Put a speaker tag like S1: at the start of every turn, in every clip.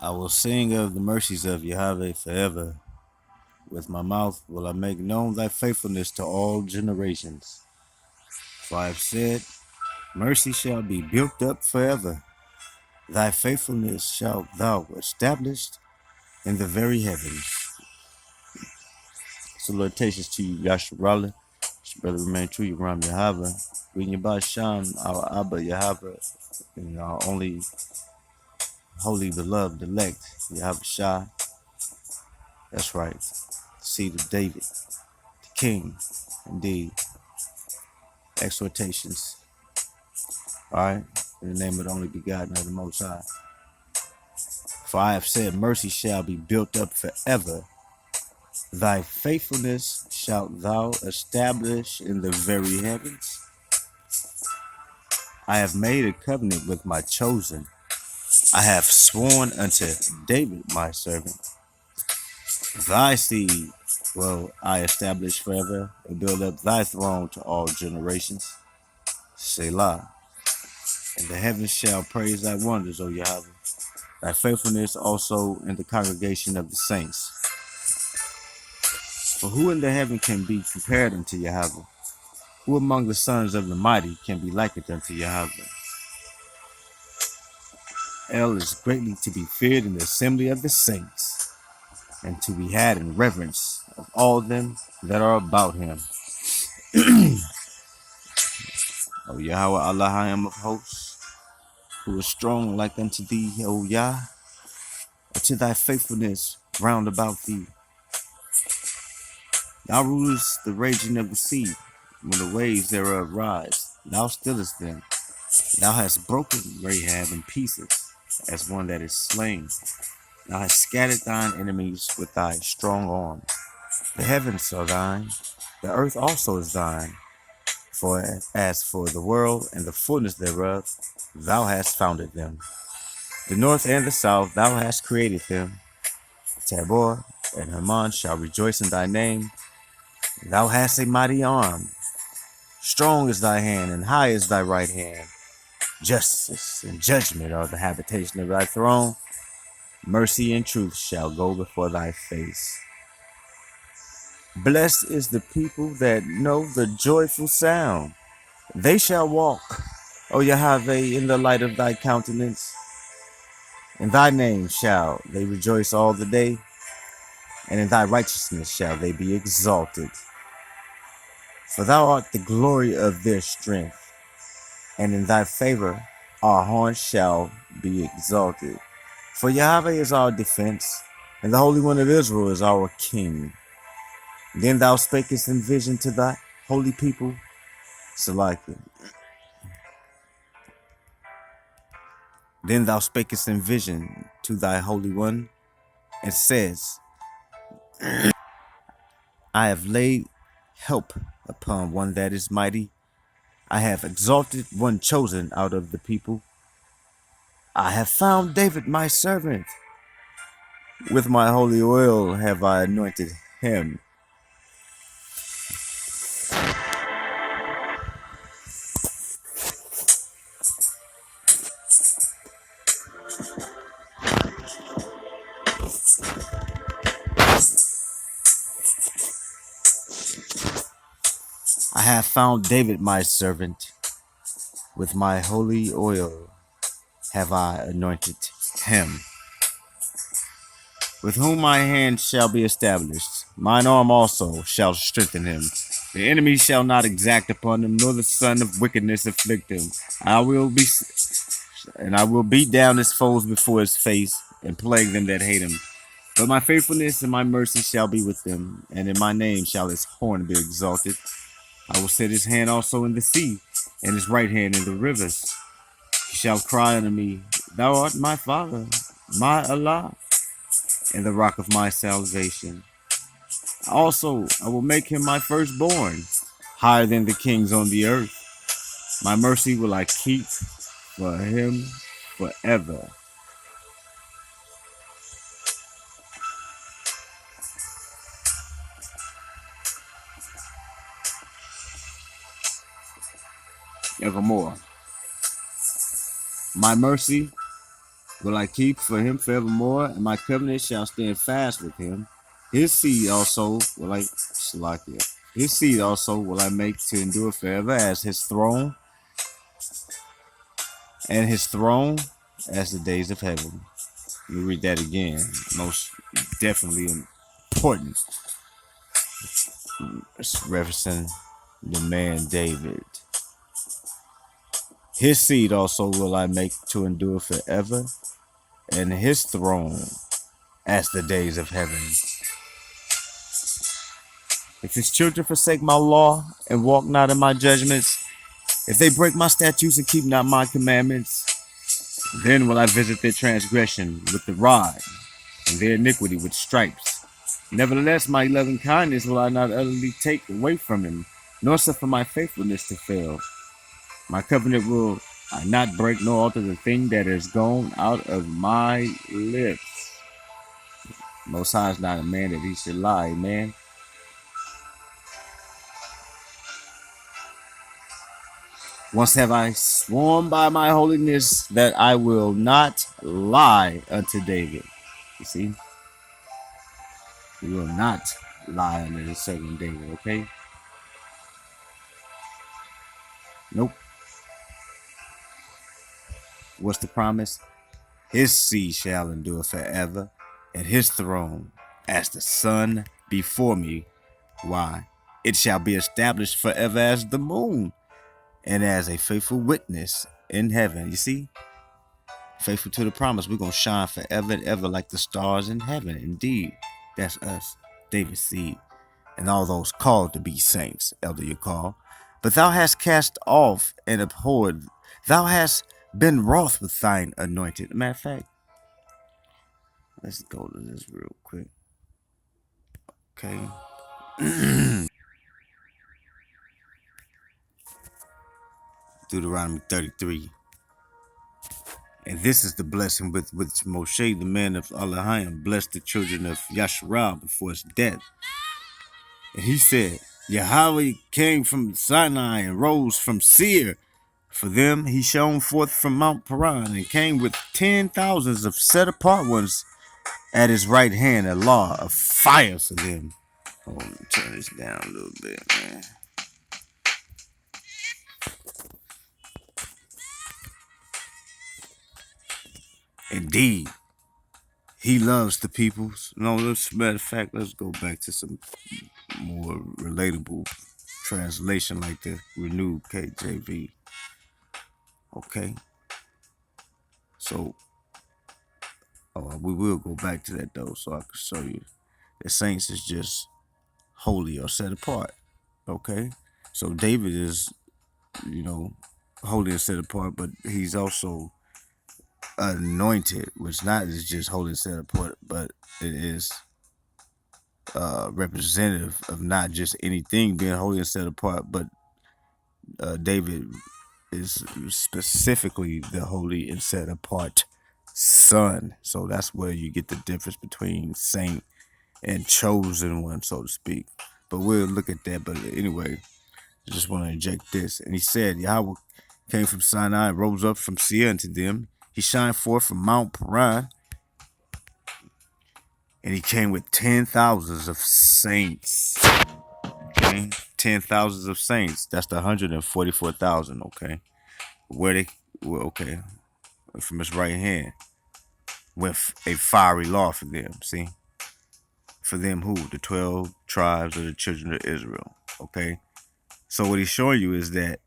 S1: I will sing of the mercies of Yahweh forever. With my mouth will I make known thy faithfulness to all generations. For I have said, mercy shall be built up forever. Thy faithfulness shalt thou establish in the very heavens. Salutations to you, Yasharala. Brother, remain true, you Ram Yahweh. Reading about Sham, our Abba Yahweh, and our only holy beloved elect, Yahweh Shah. That's right. Seed of David, the King, indeed. Exhortations. Alright? In the name of the only begotten of the Most High. For I have said, mercy shall be built up forever. Thy faithfulness shalt thou establish in the very heavens. I have made a covenant with my chosen. I have sworn unto David my servant. Thy seed will I establish forever and build up thy throne to all generations. Selah. And the heavens shall praise thy wonders, O Yahweh, thy faithfulness also in the congregation of the saints. For who in the heaven can be compared unto Yahweh? Who among the sons of the mighty can be likened unto Yahweh? El is greatly to be feared in the assembly of the saints, and to be had in reverence of all them that are about him. O Yahweh Allah, I am of hosts, who is strong like unto thee, O Yah, to thy faithfulness round about thee. Thou rulest the raging of the sea, when the waves thereof rise, thou stillest them. Thou hast broken Rahab in pieces, as one that is slain. Thou hast scattered thine enemies with thy strong arm. The heavens are thine, the earth also is thine. For as for the world and the fullness thereof, thou hast founded them. The north and the south, thou hast created them. Tabor and Hermon shall rejoice in thy name. Thou hast a mighty arm. Strong is thy hand, and high is thy right hand. Justice and judgment are the habitation of thy throne. Mercy and truth shall go before thy face. Blessed is the people that know the joyful sound. They shall walk, O Yahweh, in the light of thy countenance. In thy name shall they rejoice all the day, and in thy righteousness shall they be exalted. For thou art the glory of their strength, and in thy favor our horn shall be exalted. For Yahweh is our defense, and the Holy One of Israel is our King. Then thou spakest in vision to thy holy people, Salakia. Then thou spakest in vision to thy Holy One, and says, I have laid help upon one that is mighty. I have exalted one chosen out of the people. I have found David my servant. With my holy oil have I anointed him. I have found David my servant. With my holy oil have I anointed him. With whom my hand shall be established, mine arm also shall strengthen him. The enemy shall not exact upon him, nor the son of wickedness afflict him. I will beat down his foes before his face, and plague them that hate him. But my faithfulness and my mercy shall be with them, and in my name shall his horn be exalted. I will set his hand also in the sea, and his right hand in the rivers. He shall cry unto me, Thou art my Father, my Allah, and the rock of my salvation. Also, I will make him my firstborn, higher than the kings on the earth. My mercy will I keep for him forever. Evermore. My mercy will I keep for him forevermore, and my covenant shall stand fast with him. His seed also will I Salakia. His seed also will I make to endure forever as his throne, and his throne as the days of heaven. Let me read that again. Most definitely important. It's referencing the man David. His seed also will I make to endure forever, and his throne as the days of heaven. If his children forsake my law and walk not in my judgments, if they break my statutes and keep not my commandments, then will I visit their transgression with the rod, and their iniquity with stripes. Nevertheless, my loving kindness will I not utterly take away from him, nor suffer my faithfulness to fail. My covenant will I not break, nor alter the thing that is gone out of my lips. Most High is not a man that he should lie, man. Once have I sworn by my holiness that I will not lie unto David. You see? We will not lie unto the servant David, okay? Nope. What's the promise? His seed shall endure forever, and his throne as the sun before me. Why? It shall be established forever as the moon, and as a faithful witness in heaven. You see? Faithful to the promise. We're going to shine forever and ever like the stars in heaven. Indeed, that's us, David's seed, and all those called to be saints, Elder Yakar. But thou hast cast off and abhorred. Thou hast been wroth with thine anointed. Matter of fact, let's go to this real quick. Okay. Deuteronomy 33. And this is the blessing with which Moshe, the man of Elohim, blessed the children of Yasharah before his death. And he said, Yahweh came from Sinai and rose from Seir. For them he shone forth from Mount Paran and came with 10,000s of set apart ones at his right hand, a law of fire for them. Oh, let me turn this down a little bit, man. Indeed, he loves the peoples. No, matter of fact, let's go back to some more relatable translation like the renewed KJV. Okay. So, we will go back to that though, so I can show you that saints is just holy or set apart. Okay. So David is, holy and set apart, but he's also anointed, which not is just holy and set apart, but it is representative of not just anything being holy and set apart, but David is specifically the holy and set apart son. So that's where you get the difference between saint and chosen one, so to speak. But we'll look at that. But anyway, I just want to inject this. And he said, Yahweh came from Sinai and rose up from Seir unto them. He shined forth from Mount Paran, and he came with 10,000s of saints. Okay, 10,000s of saints. That's the 144,000. Okay, okay, from his right hand with a fiery law for them. See, for them who? The 12 tribes of the children of Israel. Okay, so what he's showing you is that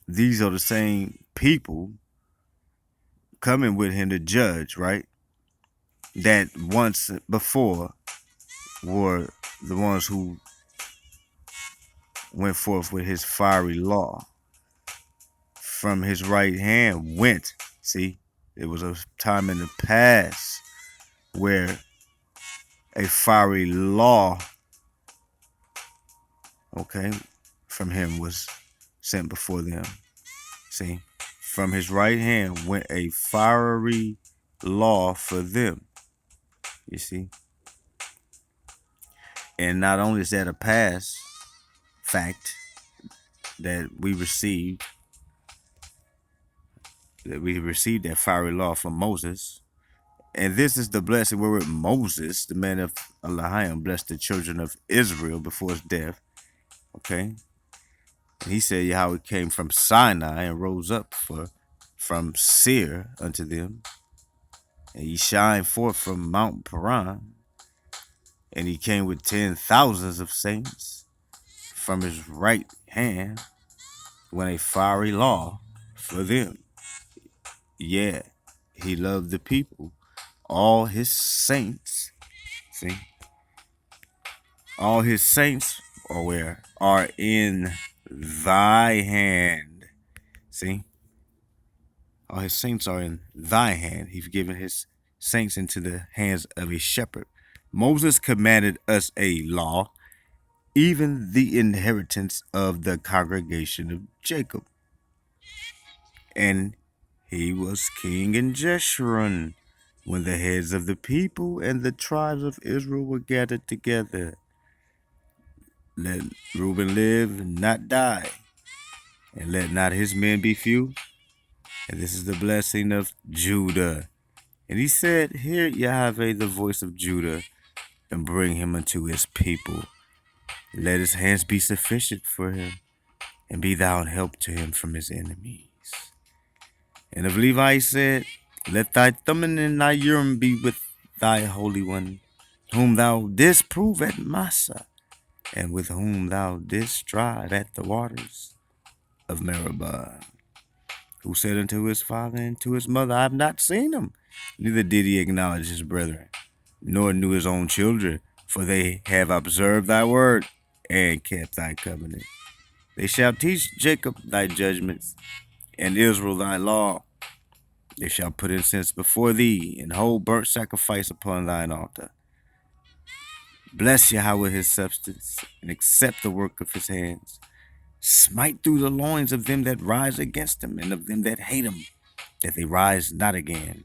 S1: these are the same people coming with him to judge, right? That once before were the ones who went forth with his fiery law. From his right hand went. See, it was a time in the past where a fiery law, okay, from him was sent before them. See, from his right hand went a fiery law for them. You see, and not only is that a past fact that we received, that we received that fiery law from Moses. And this is the blessing wherewith Moses, the man of Elohim, blessed the children of Israel before his death. Okay. And he said how it came from Sinai and rose up from Seir unto them. And he shined forth from Mount Paran. And he came with 10,000s of saints from his right hand with a fiery law for them. Yeah, he loved the people. All his saints, see, all his saints are where? Are in thy hand. See? All his saints are in thy hand. He's given his saints into the hands of a shepherd. Moses commanded us a law, even the inheritance of the congregation of Jacob. And he was king in Jeshurun when the heads of the people and the tribes of Israel were gathered together. Let Reuben live and not die, and let not his men be few. And this is the blessing of Judah. And he said, hear Yahweh the voice of Judah, and bring him unto his people. Let his hands be sufficient for him, and be thou an help to him from his enemies. And of Levi he said, let thy Thummim and thy Urim be with thy Holy One, whom thou didst prove at Massa, and with whom thou didst strive at the waters of Meribah. Who said unto his father and to his mother, I have not seen him. Neither did he acknowledge his brethren, nor knew his own children, for they have observed thy word and kept thy covenant. They shall teach Jacob thy judgments, and Israel thy law. They shall put incense before thee, and hold burnt sacrifice upon thine altar. Bless Yahweh his substance, and accept the work of his hands. Smite through the loins of them that rise against him, and of them that hate him, that they rise not again.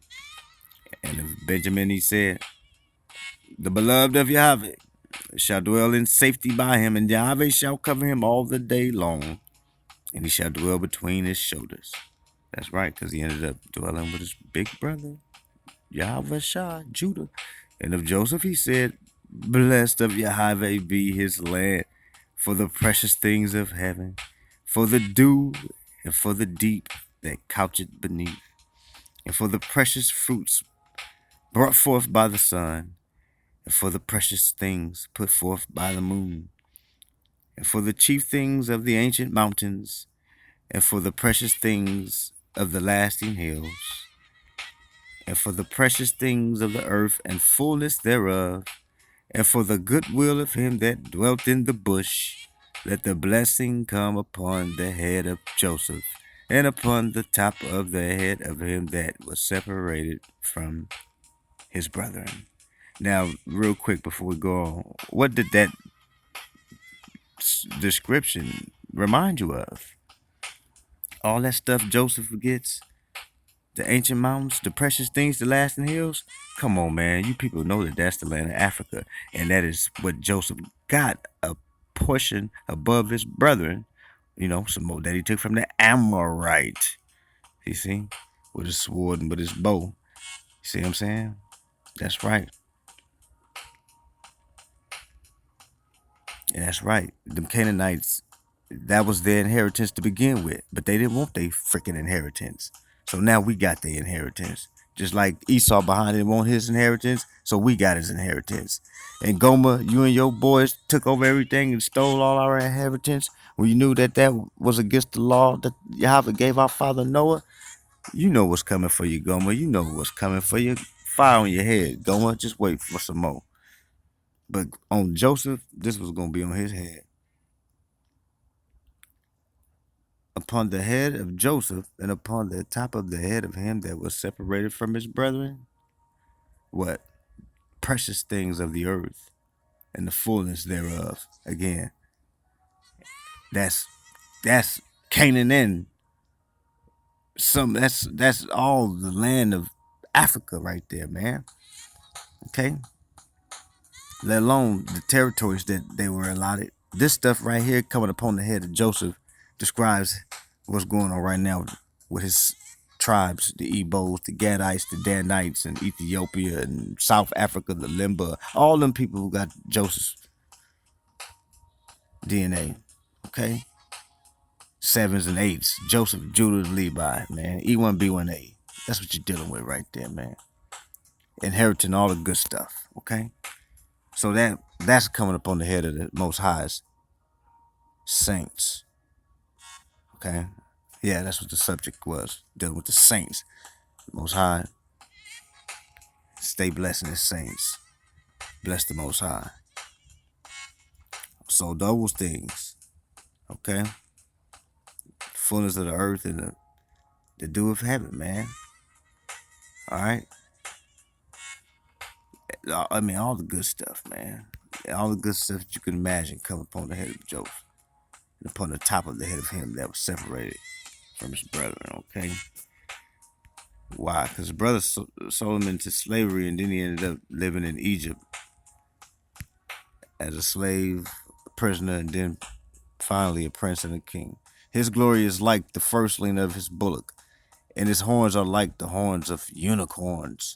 S1: And of Benjamin he said, the beloved of Yahweh shall dwell in safety by him, and Yahweh shall cover him all the day long, and he shall dwell between his shoulders. That's right, because he ended up dwelling with his big brother, Yahweh Shah, Judah. And of Joseph he said, blessed of Yahweh be his land, for the precious things of heaven, for the dew and for the deep that coucheth beneath, and for the precious fruits brought forth by the sun, and for the precious things put forth by the moon, and for the chief things of the ancient mountains, and for the precious things of the lasting hills, and for the precious things of the earth and fullness thereof, and for the goodwill of him that dwelt in the bush, let the blessing come upon the head of Joseph, and upon the top of the head of him that was separated from his brethren. Now, real quick before we go on, what did that description remind you of? All that stuff Joseph gets, the ancient mountains, the precious things, the lasting hills. Come on, man. You people know that that's the land of Africa. And that is what Joseph got, a portion above his brethren. You know, some more that he took from the Amorite. You see? With his sword and with his bow. You see what I'm saying? That's right. And that's right. Them Canaanites, that was their inheritance to begin with. But they didn't want their freaking inheritance. So now we got their inheritance. Just like Esau behind didn't want his inheritance, so we got his inheritance. And Gomer, you and your boys took over everything and stole all our inheritance when you knew that that was against the law that Yahweh gave our father Noah. You know what's coming for you, Gomer. You know what's coming for you. Fire on your head, Gomer. Just wait for some more. But on Joseph, this was going to be on his head. Upon the head of Joseph, and upon the top of the head of him that was separated from his brethren, what? Precious things of the earth and the fullness thereof. Again, that's Canaan and that's all the land of Africa right there, man. Okay? Let alone the territories that they were allotted. This stuff right here coming upon the head of Joseph describes what's going on right now with his tribes, the Igbos, the Gadites, the Danites, and Ethiopia, and South Africa, the Limba, all them people who got Joseph's DNA, okay? Sevens and eights, Joseph, Judah, Levi, man, E1B1A. That's what you're dealing with right there, man. Inheriting all the good stuff, okay? So that's coming upon the head of the Most High's saints, okay? Yeah, that's what the subject was, dealing with the saints. Most High, stay blessing His saints. Bless the Most High. So those things, okay? Fullness of the earth and the dew of heaven, man. All right? I mean, all the good stuff, man. All the good stuff that you can imagine come upon the head of Joseph and upon the top of the head of him that was separated from his brethren, okay? Why? Because his brother sold him into slavery, and then he ended up living in Egypt as a slave, a prisoner, and then finally a prince and a king. His glory is like the firstling of his bullock, and his horns are like the horns of unicorns,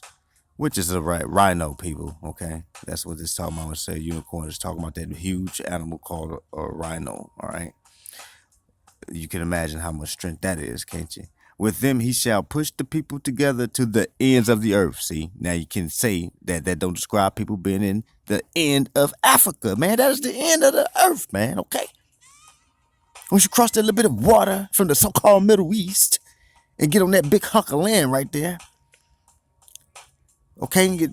S1: which is a rhino, people, okay? That's what this talking about when I say unicorn. It's talking about that huge animal called a rhino, all right? You can imagine how much strength that is, can't you? With them he shall push the people together to the ends of the earth. See, now you can say that don't describe people being in the end of Africa, man. That is the end of the earth, man, okay? Once you cross that little bit of water from the so-called Middle East and get on that big hunk of land right there, okay, you get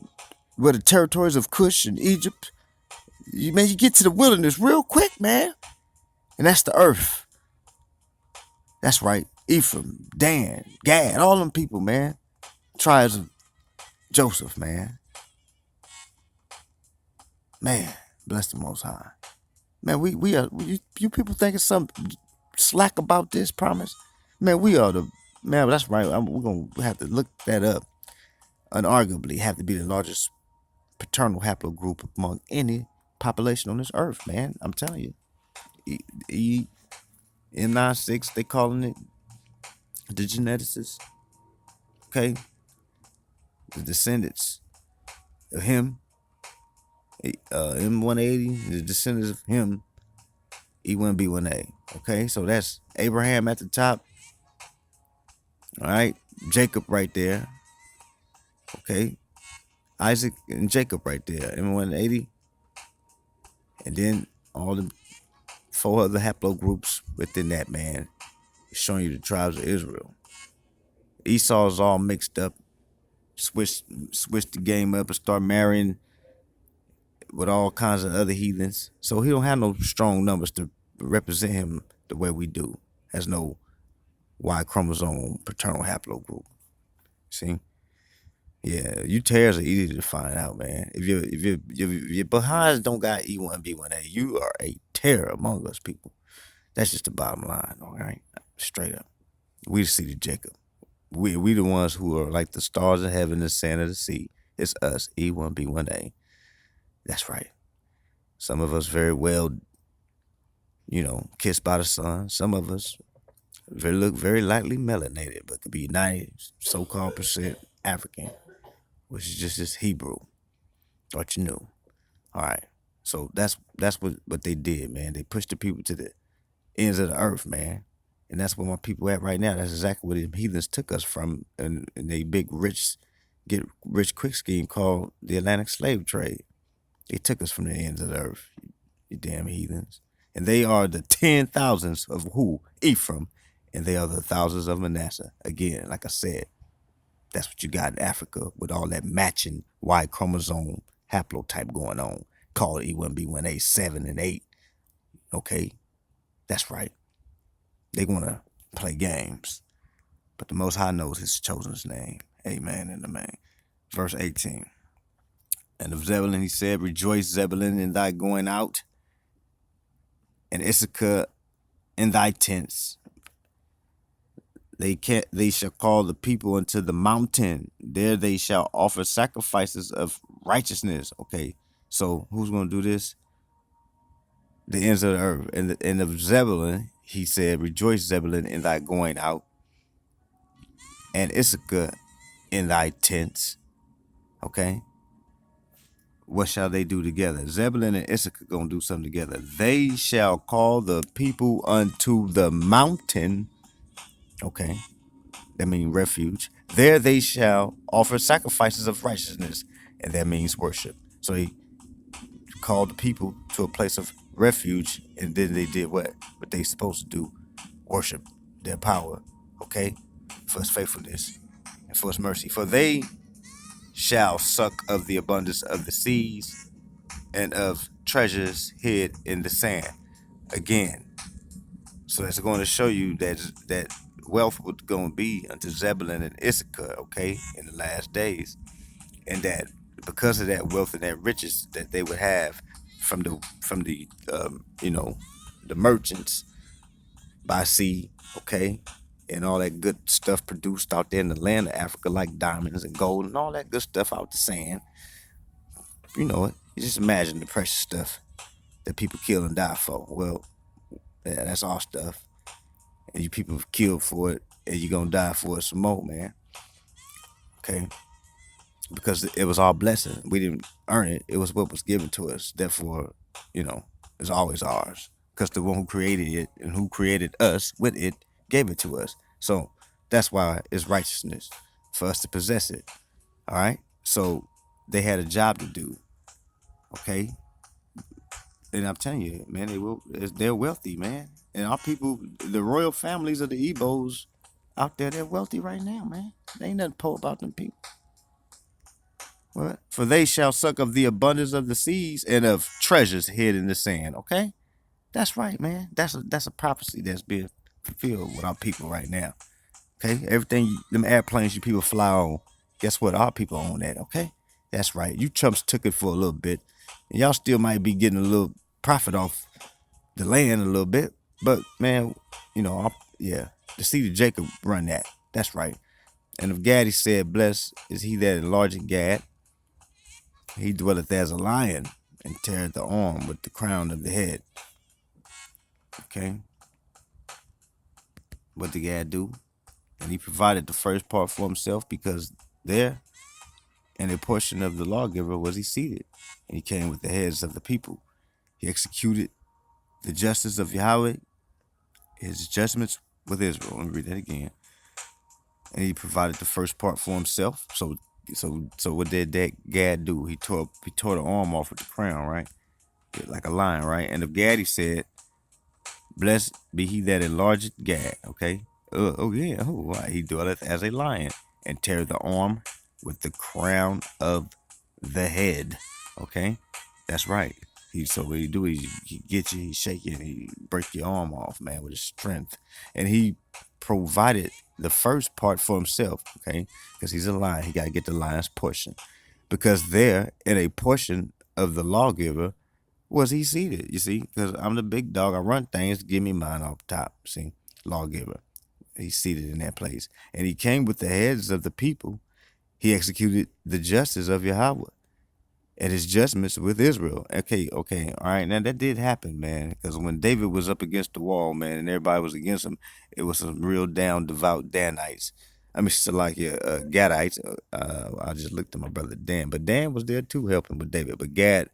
S1: where the territories of Cush and Egypt, you get to the wilderness real quick, man. And that's the earth. That's right. Ephraim, Dan, Gad, all them people, man. Tribes of Joseph, man. Man, bless the Most High. Man, we are, you people think it's some slack about this promise? Man, we are the, man, that's right. We're going to have to look that up. Unarguably have to be the largest paternal haplogroup among any population on this earth, man. I'm telling you. M96, they calling it the geneticists. Okay? The descendants of him, M180, the descendants of him, E1B1A. Okay? So that's Abraham at the top. All right? Jacob right there. Okay? Isaac and Jacob right there, M180. And then all the 4 other haplogroups within that, man, showing you the tribes of Israel. Esau's all mixed up, switched the game up and start marrying with all kinds of other heathens. So he don't have no strong numbers to represent him the way we do. Has no Y chromosome paternal haplogroup. See? Yeah, you tears are easy to find out, man. If your behinds don't got E1B1A, you are a terror among us people. That's just the bottom line, all right? Straight up. We see the Jacob. We the ones who are like the stars of heaven, the sand of the sea. It's us, E1B1A. That's right. Some of us very well, kissed by the sun. Some of us look very lightly melanated, but could be 90 so-called percent African, which is just Hebrew. Thought you knew. All right. So that's what they did, man. They pushed the people to the ends of the earth, man. And that's where my people at right now. That's exactly where the heathens took us from, and they big get rich quick scheme called the Atlantic slave trade. They took us from the ends of the earth, you damn heathens. And they are the 10,000s of who? Ephraim. And they are the thousands of Manasseh. Again, like I said, that's what you got in Africa with all that matching Y chromosome haplotype going on, called E1B1A 7 and 8. Okay? That's right. They want to play games. But the Most High knows His chosen's name. Amen and amen. Verse 18. And of Zebulun he said, Rejoice, Zebulun, in thy going out, and Issachar in thy tents. They shall call the people unto the mountain. There they shall offer sacrifices of righteousness. Okay, so who's going to do this? The ends of the earth. And of Zebulun, he said, Rejoice, Zebulun, in thy going out, and Issachar in thy tents. Okay. What shall they do together? Zebulun and Issachar gonna do something together. They shall call the people unto the mountain. Okay. That means refuge. There they shall offer sacrifices of righteousness. And that means worship. So he called the people to a place of refuge. And then they did what they supposed to do. Worship their power. Okay. For his faithfulness and for his mercy. For they shall suck of the abundance of the seas and of treasures hid in the sand. Again, so that's going to show you that wealth was going to be unto Zebulun and Issachar, okay, in the last days, and that because of that wealth and that riches that they would have from the the merchants by sea, okay, and all that good stuff produced out there in the land of Africa, like diamonds and gold and all that good stuff out the sand. You know it. You just imagine the precious stuff that people kill and die for. Well, yeah, that's our stuff. And you people have killed for it, and you're gonna die for it some more, man. Okay? Because it was our blessing. We didn't earn it. It was what was given to us. Therefore, it's always ours. Because the one who created it and who created us with it gave it to us. So that's why it's righteousness for us to possess it. All right? So they had a job to do. Okay? And I'm telling you, man, they're wealthy, man. And our people, the royal families of the Igbos out there, they're wealthy right now, man. There ain't nothing poor about them people. What? For they shall suck of the abundance of the seas and of treasures hid in the sand. Okay? That's right, man. That's a prophecy that's being fulfilled with our people right now. Okay? Everything, them airplanes you people fly on, guess what? Our people own that, okay? That's right. You chumps took it for a little bit. And y'all still might be getting a little profit off the land a little bit. But, man, yeah, the seed of Jacob run that. That's right. And of Gad he said, blessed is he that enlargeth Gad. He dwelleth as a lion and teareth the arm with the crown of the head. Okay? What did Gad do? And he provided the first part for himself because there in a portion of the lawgiver was he seated. And he came with the heads of the people. He executed the justice of Yahweh, his judgments with Israel. Let me read that again. And he provided the first part for himself. So what did that Gad do? He tore the arm off with the crown, right? Like a lion, right? And of Gad he said, blessed be he that enlargeth Gad, okay? Right. He dwelleth as a lion and tear the arm with the crown of the head, okay? That's right. So what he do is he get you, he shake you, and he break your arm off, man, with his strength. And he provided the first part for himself, okay? Because he's a lion. He got to get the lion's portion. Because there, in a portion of the lawgiver, was he seated, you see? Because I'm the big dog. I run things. Give me mine off top, see? Lawgiver. He's seated in that place. And he came with the heads of the people. He executed the justice of Yahweh and his judgments with Israel. Okay, all right. Now that did happen, man. Because when David was up against the wall, man, and everybody was against him, it was some real down devout Danites. I mean, still like Gadites. I just looked at my brother Dan, but Dan was there too, helping with David. But Gad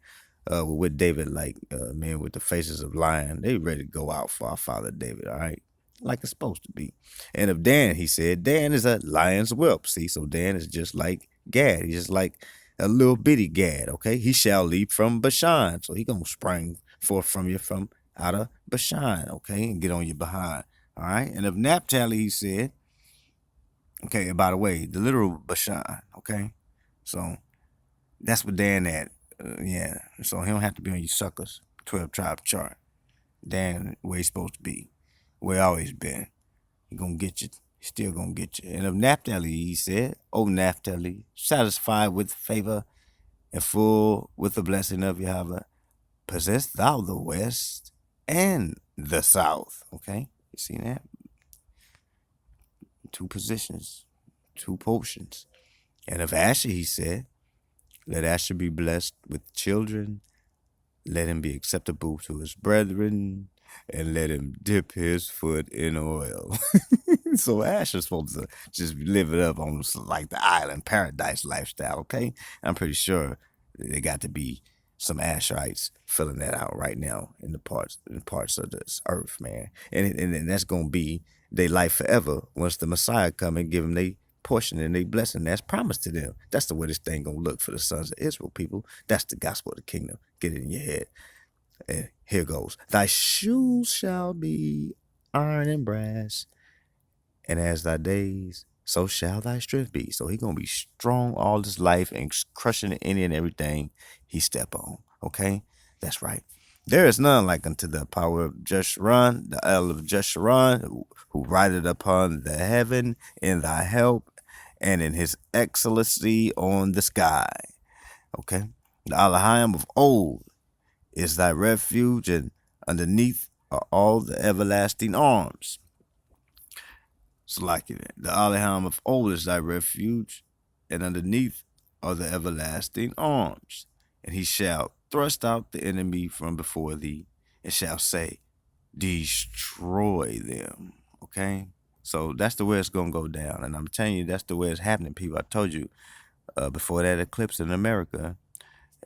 S1: were with David, like men with the faces of lion. They ready to go out for our father David. All right, like it's supposed to be. And of Dan, he said, Dan is a lion's whelp. See, so Dan is just like Gad. He's just like a little bitty Gad, okay? He shall leap from Bashan. So he gonna spring forth from out of Bashan, okay? And get on your behind. All right. And of Naphtali, he said, okay, and by the way, the literal Bashan, okay? So that's what Dan at. Yeah. So he don't have to be on your suckers 12 tribe chart. Dan where he's supposed to be. Where he always been. He gonna get you. He still gonna get you. And of Naphtali, he said, O Naphtali, satisfied with favor and full with the blessing of Yahweh, possess thou the west and the south. Okay? You see that? Two positions, two portions. And of Asher, he said, let Asher be blessed with children. Let him be acceptable to his brethren. and let him dip his foot in oil. So Ash is supposed to just live it up on like the island paradise lifestyle, okay? I'm pretty sure there got to be some Asherites filling that out right now in parts of this earth, man. And that's gonna be their life forever once the Messiah come and give them their portion and their blessing that's promised to them. That's the way this thing gonna look for the sons of Israel, people. That's the gospel of the kingdom. Get it in your head. And here goes. Thy shoes shall be iron and brass, and as thy days, so shall thy strength be. So he gonna be strong all his life and crushing any and everything he step on. Okay, that's right. There is none like unto the power of Jeshurun, the El of Jeshurun, who rideth upon the heaven in thy help, and in his excellency on the sky. Okay, the Elohim of old is thy refuge, and underneath are all the everlasting arms. It's like it. The Elohim of old is thy refuge, and underneath are the everlasting arms. And he shall thrust out the enemy from before thee, and shall say, destroy them. Okay? So that's the way it's going to go down. And I'm telling you, that's the way it's happening, people. I told you before that eclipse in America.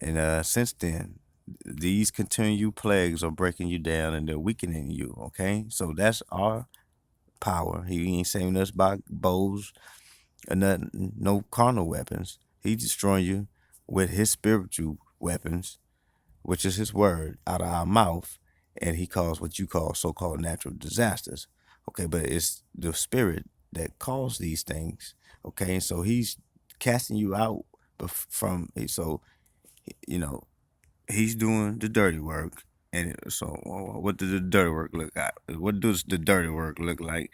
S1: And since then, these continued plagues are breaking you down and they're weakening you. Okay? So that's our power. He ain't saving us by bows or nothing, no carnal weapons. He's destroying you with his spiritual weapons, which is his word out of our mouth, and he calls what you call so-called natural disasters. Okay, but it's the spirit that caused these things. Okay, so he's casting you out from. So you know he's doing the dirty work. And so, what does the dirty work look like? What does the dirty work look like?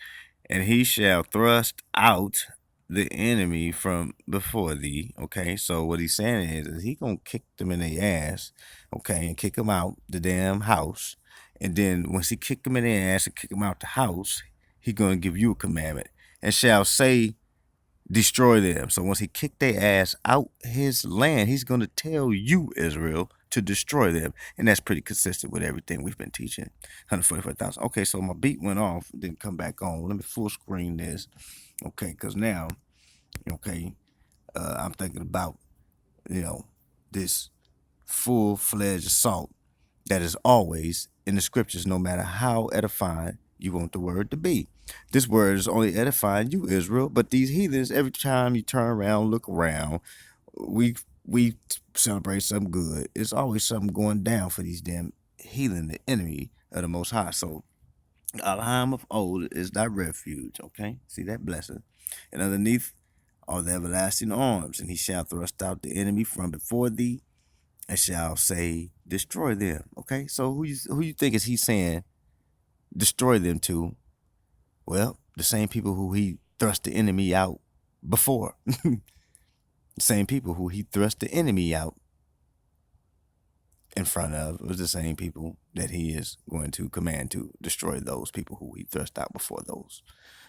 S1: And he shall thrust out the enemy from before thee. Okay, so what he's saying is he gonna kick them in their ass, okay, and kick them out the damn house. And then once he kick them in their ass and kick them out the house, he gonna give you a commandment and shall say, destroy them. So once he kicked their ass out his land, he's going to tell you, Israel, to destroy them. And that's pretty consistent with everything we've been teaching. 144,000. Okay, so my beat went off, didn't come back on. Let me full screen this. Okay, because now, okay, I'm thinking about, this full-fledged assault that is always in the scriptures, no matter how edifying you want the word to be. This word is only edifying you, Israel, but these heathens, every time you turn around, look around, we celebrate something good. It's always something going down for these damn heathen, the enemy of the Most High. So, Elohim of old is thy refuge, okay? See that blessing. And underneath are the everlasting arms, and he shall thrust out the enemy from before thee, and shall say, destroy them. Okay, so who you think is he saying destroy them to? Well, the same people who he thrust the enemy out before. The same people who he thrust the enemy out in front of was the same people that he is going to command to destroy those people who he thrust out before those.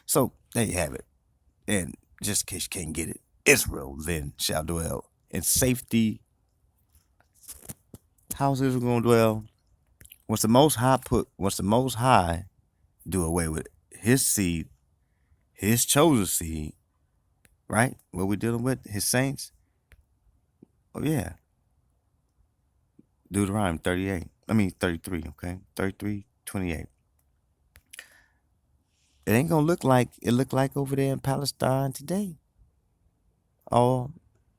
S1: So there you have it. And just in case you can't get it, Israel then shall dwell in safety. How's Israel gonna dwell? Once the Most High do away with his seed, his chosen seed, right? What we're dealing with, his saints. Oh yeah, Deuteronomy 33. Okay, 33:28. It ain't gonna look like it looked like over there in Palestine today. All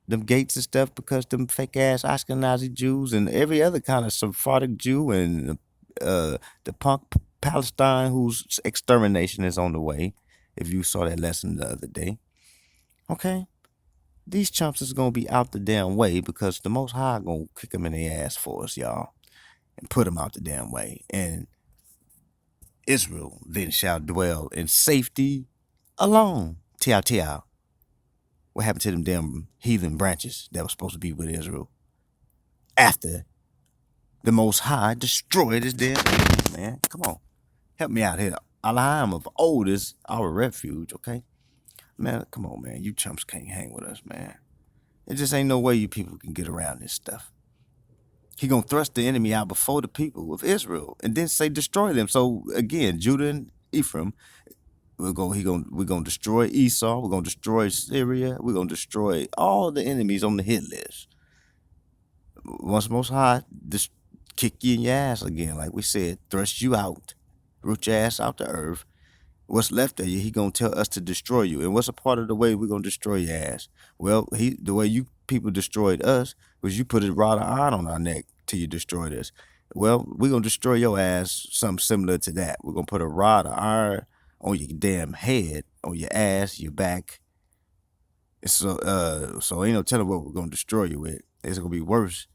S1: them gates and stuff, because them fake ass Ashkenazi Jews and every other kind of Sephardic Jew and the punk Palestine whose extermination is on the way. If you saw that lesson the other day, okay, these chumps is gonna be out the damn way because the Most High gonna kick them in the ass for us, y'all, and put them out the damn way. And Israel then shall dwell in safety alone. Tiao tiao. What happened to them damn heathen branches that were supposed to be with Israel after the Most High destroyed his damn enemies, man? Come on. Help me out here. Elohim of old is our refuge, okay? Man, come on, man. You chumps can't hang with us, man. There just ain't no way you people can get around this stuff. He gonna thrust the enemy out before the people of Israel, and then say destroy them. So again, Judah and Ephraim, we're gonna destroy Esau. We're gonna destroy Syria. We're gonna destroy all the enemies on the hit list. Once Most High, just kick you in your ass again, like we said, thrust you out, root your ass out the earth. What's left of you, he gonna tell us to destroy you. And what's a part of the way we're gonna destroy your ass? Well, the way you people destroyed us was you put a rod of iron on our neck till you destroyed us. Well, we're gonna destroy your ass something similar to that. We're gonna put a rod of iron on your damn head, on your ass, your back. So ain't no telling what we're gonna destroy you with. It's gonna be worse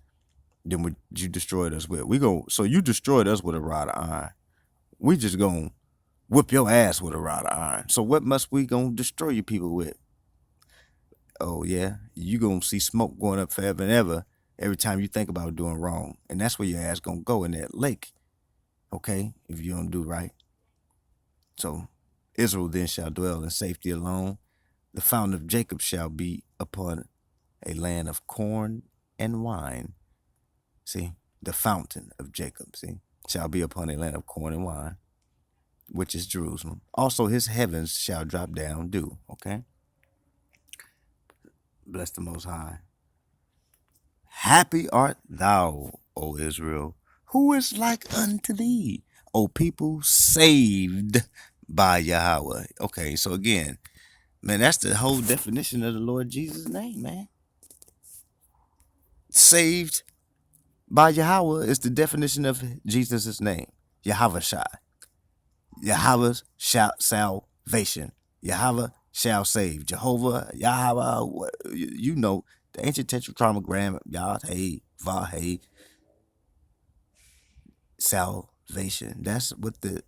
S1: than what you destroyed us with. So you destroyed us with a rod of iron. We just gonna whip your ass with a rod of iron. So what must we gonna destroy you people with? Oh yeah, you gonna see smoke going up forever and ever every time you think about doing wrong, and that's where your ass gonna go, in that lake. Okay, if you don't do right. So Israel then shall dwell in safety alone. The fountain of Jacob shall be upon a land of corn and wine. See, the fountain of Jacob, see, shall be upon a land of corn and wine, which is Jerusalem. Also, his heavens shall drop down dew. Okay, bless the Most High. Happy art thou, O Israel, who is like unto thee, O people saved by Yahweh. Okay, so again, man, that's the whole definition of the Lord Jesus' name, man. Saved by Yahweh is the definition of Jesus' name. Yahweh Shai. Yahweh's salvation. Yahweh shall save. Jehovah, Yahweh, you know, the ancient tetragrammaton, Yah, hey, Vah, hey, salvation. That's what the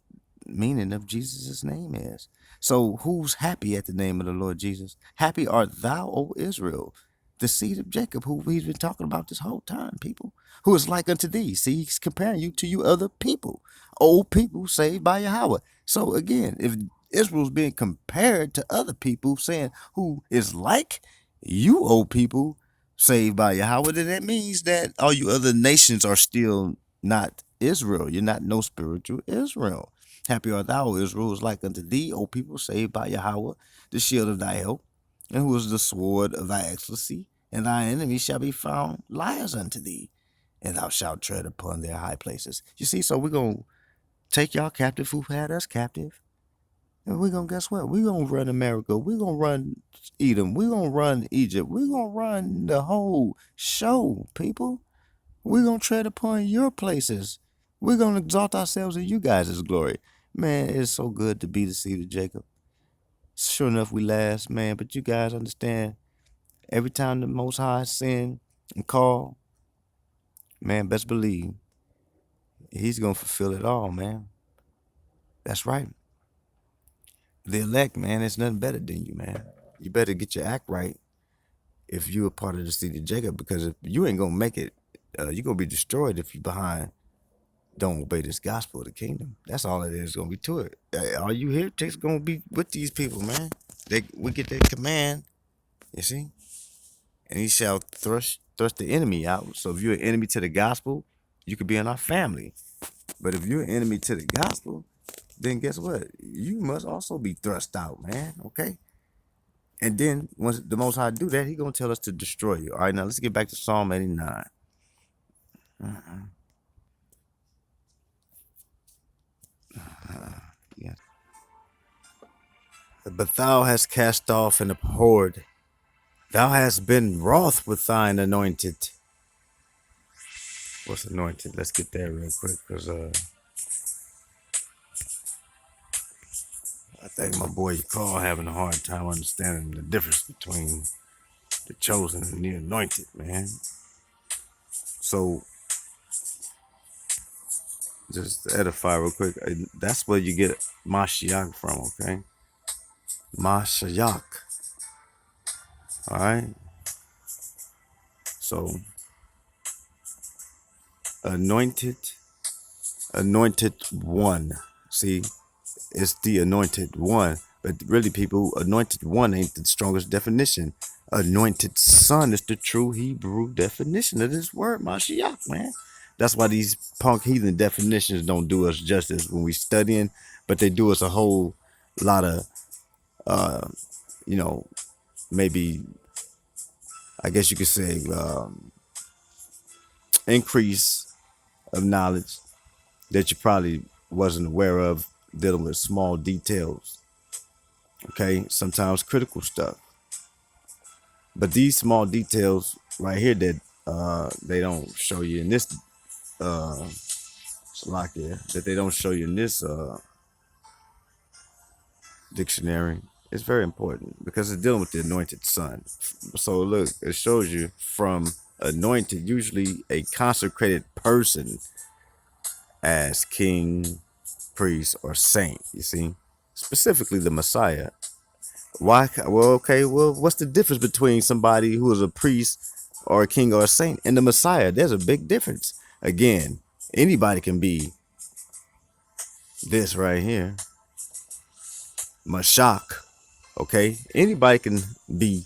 S1: meaning of Jesus' name is. So who's happy at the name of the Lord Jesus? Happy art thou, O Israel, the seed of Jacob, who we've been talking about this whole time, people, who is like unto thee. See, he's comparing you to you other people, old people saved by Yahweh. So again, if Israel's being compared to other people, saying who is like you old people saved by Yahweh, then that means that all you other nations are still not Israel. You're not no spiritual Israel. Happy art thou, Israel, is like unto thee, O people saved by Yahweh, the shield of thy help, and who is the sword of thy excellency, and thy enemies shall be found liars unto thee, and thou shalt tread upon their high places. You see, so we're going to take y'all captive who had us captive, and we're going to, guess what? We're going to run America. We're going to run Edom. We're going to run Egypt. We're going to run the whole show, people. We're going to tread upon your places. We're going to exalt ourselves in you guys' glory. Man, it's so good to be the seed of Jacob. Sure enough, we last, man. But you guys understand, every time the Most High sin and call, man, best believe he's going to fulfill it all, man. That's right. The elect, man, it's nothing better than you, man. You better get your act right if you're a part of the seed of Jacob, because if you ain't going to make it, you're going to be destroyed if you're behind. Don't obey this gospel of the kingdom. That's all it is going to be to it. All you hear takes going to be with these people, man. We get that command, you see? And he shall thrust the enemy out. So if you're an enemy to the gospel, you could be in our family. But if you're an enemy to the gospel, then guess what? You must also be thrust out, man. Okay? And then once the Most High do that, he going to tell us to destroy you. All right, now let's get back to Psalm 89. Yeah. But thou hast cast off and abhorred. Thou hast been wroth with thine anointed. What's anointed? Let's get that real quick, because I think my boy Carl having a hard time understanding the difference between the chosen and the anointed, man. So just to edify real quick, that's where you get Mashiach from, okay? Mashiach. All right? So anointed one. See, it's the anointed one. But really, people, anointed one ain't the strongest definition Anointed son is the true Hebrew definition of this word, Mashiach, man. That's why these punk heathen definitions don't do us justice when we studying, but they do us a whole lot of, you know, maybe, I guess you could say, increase of knowledge that you probably wasn't aware of, dealing with small details, okay? Sometimes critical stuff. But these small details right here that they don't show you in this uh Slovakia, that they don't show you in this dictionary, is very important because it's dealing with the anointed son. So look, it shows you from anointed, usually a consecrated person, as king, priest, or saint. You see, specifically the Messiah. Why? Well, okay. Well, what's the difference between somebody who is a priest or a king or a saint and the Messiah? There's a big difference. Again, anybody can be this right here, Mashak. Okay, anybody can be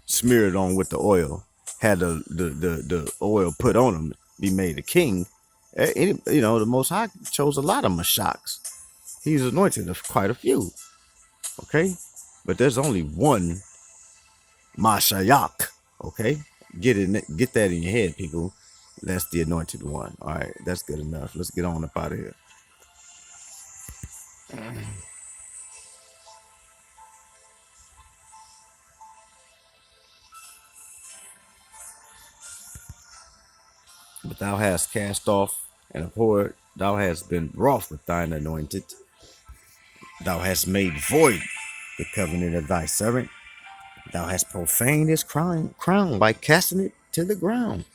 S1: smeared on with the oil, had the oil put on them, be made a king. The Most High chose a lot of Mashaks. He's anointed of quite a few. Okay, but there's only one Mashayak. Okay, get that in your head, people. That's the anointed one. All right, that's good enough. Let's get on up out of here. But thou hast cast off and abhorred, thou hast been wroth with thine anointed, thou hast made void the covenant of thy servant, thou hast profaned his crown by casting it to the ground,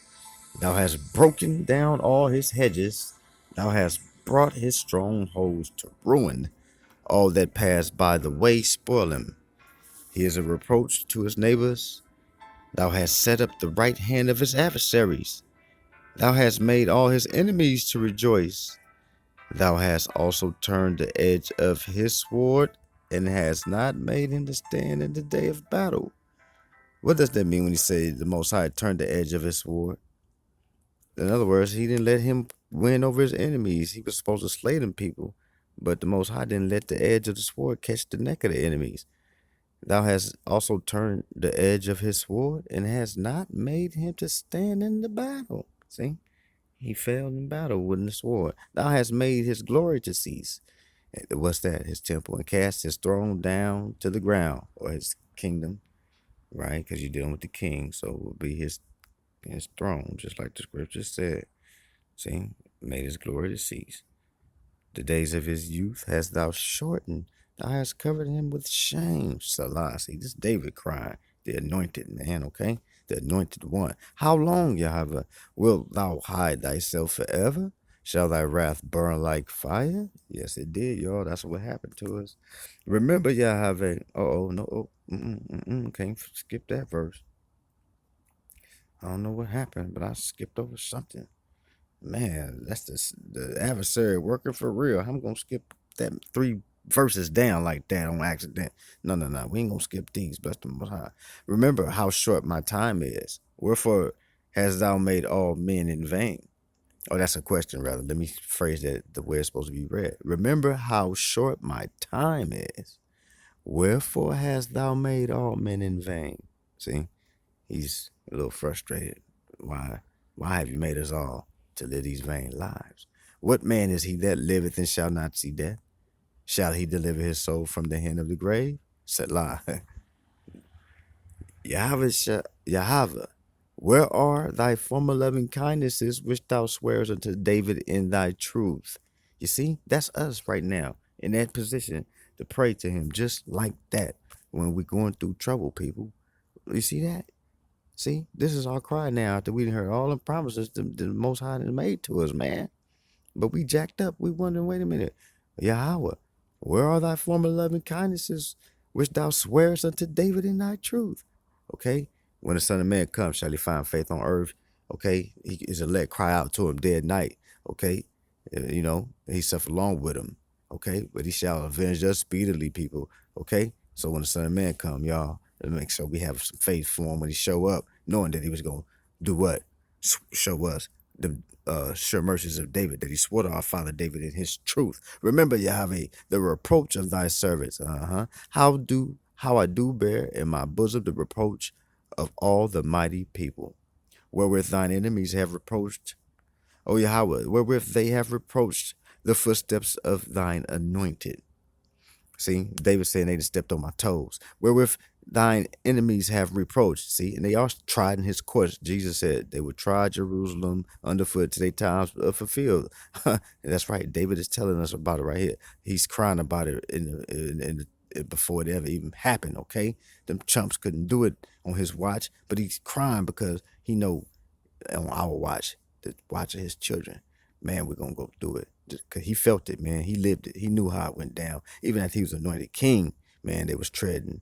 S1: thou hast broken down all his hedges, thou hast brought his strongholds to ruin, all that pass by the way spoil him. He is a reproach to his neighbors, thou hast set up the right hand of his adversaries, thou hast made all his enemies to rejoice. Thou hast also turned the edge of his sword, and hast not made him to stand in the day of battle. What does that mean when he says the Most High turned the edge of his sword? In other words, he didn't let him win over his enemies. He was supposed to slay them people, but the Most High didn't let the edge of the sword catch the neck of the enemies. Thou hast also turned the edge of his sword, and hast not made him to stand in the battle. See? He failed in battle with the sword. Thou hast made his glory to cease. What's that? His temple, and cast his throne down to the ground, or his kingdom, right? Because you're dealing with the king, so it will be his throne, just like the scripture said. See, made his glory to cease. The days of his youth hast thou shortened. Thou hast covered him with shame. Salah. See, this David crying, the anointed man, okay? The anointed one. How long, Yahweh, wilt thou hide thyself forever? Shall thy wrath burn like fire? Yes, it did, y'all. That's what happened to us. Remember, Yahweh. Oh, no. Oh, can't skip that verse. I don't know what happened, but I skipped over something. Man, that's the adversary working for real. I'm gonna skip that 3 verses down like that on accident. No, no, no. We ain't gonna skip these. Bless the Most High. Remember how short my time is. Wherefore hast thou made all men in vain? Oh, that's a question, rather. Let me phrase that the way it's supposed to be read. Remember how short my time is. Wherefore hast thou made all men in vain? See? He's a little frustrated. Why? Why have you made us all to live these vain lives? What man is he that liveth and shall not see death? Shall he deliver his soul from the hand of the grave? Selah. Yahweh, where are thy former loving kindnesses which thou swearest unto David in thy truth? You see, that's us right now in that position to pray to him just like that when we're going through trouble, people. You see that? See, this is our cry now after we heard all the promises the Most High has made to us, man. But we jacked up. We wondering, wait a minute, Yahweh, where are thy former loving kindnesses which thou swearest unto David in thy truth? Okay, when the Son of Man comes, shall he find faith on earth? Okay, he is elect cry out to him day and night. Okay, he suffered along with him. Okay, but he shall avenge us speedily, people. Okay, so when the Son of Man come, y'all,
S2: to make sure we have some faith for him when he show up, knowing that he was going to do what? Show us the sure mercies of David that he swore to our father David in his truth. Remember, Yahweh, the reproach of thy servants. How I do bear in my bosom the reproach of all the mighty people, wherewith thine enemies have reproached, O Yahweh, wherewith they have reproached the footsteps of thine anointed. See, David saying they stepped on my toes. Wherewith thine enemies have reproached. See, and they are tried in his courts. Jesus said they would try Jerusalem underfoot till their times fulfilled. And that's right. David is telling us about it right here. He's crying about it before it ever even happened. Okay, them chumps couldn't do it on his watch, but he's crying because he know on our watch, the watch of his children, man, we're gonna go through it. Cause he felt it, man. He lived it. He knew how it went down. Even after he was anointed king, man, they was treading.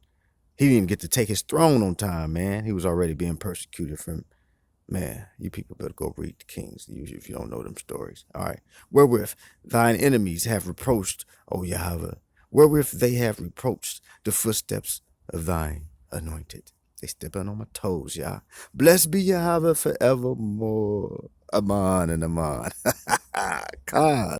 S2: He didn't even get to take his throne on time, man. He was already being persecuted from, man, you people better go read the Kings if you don't know them stories. All right. Wherewith thine enemies have reproached, O Yahweh. Wherewith they have reproached the footsteps of thine anointed. They stepping on my toes, Yah. Blessed be Yahweh forevermore. Aman and Aman. God.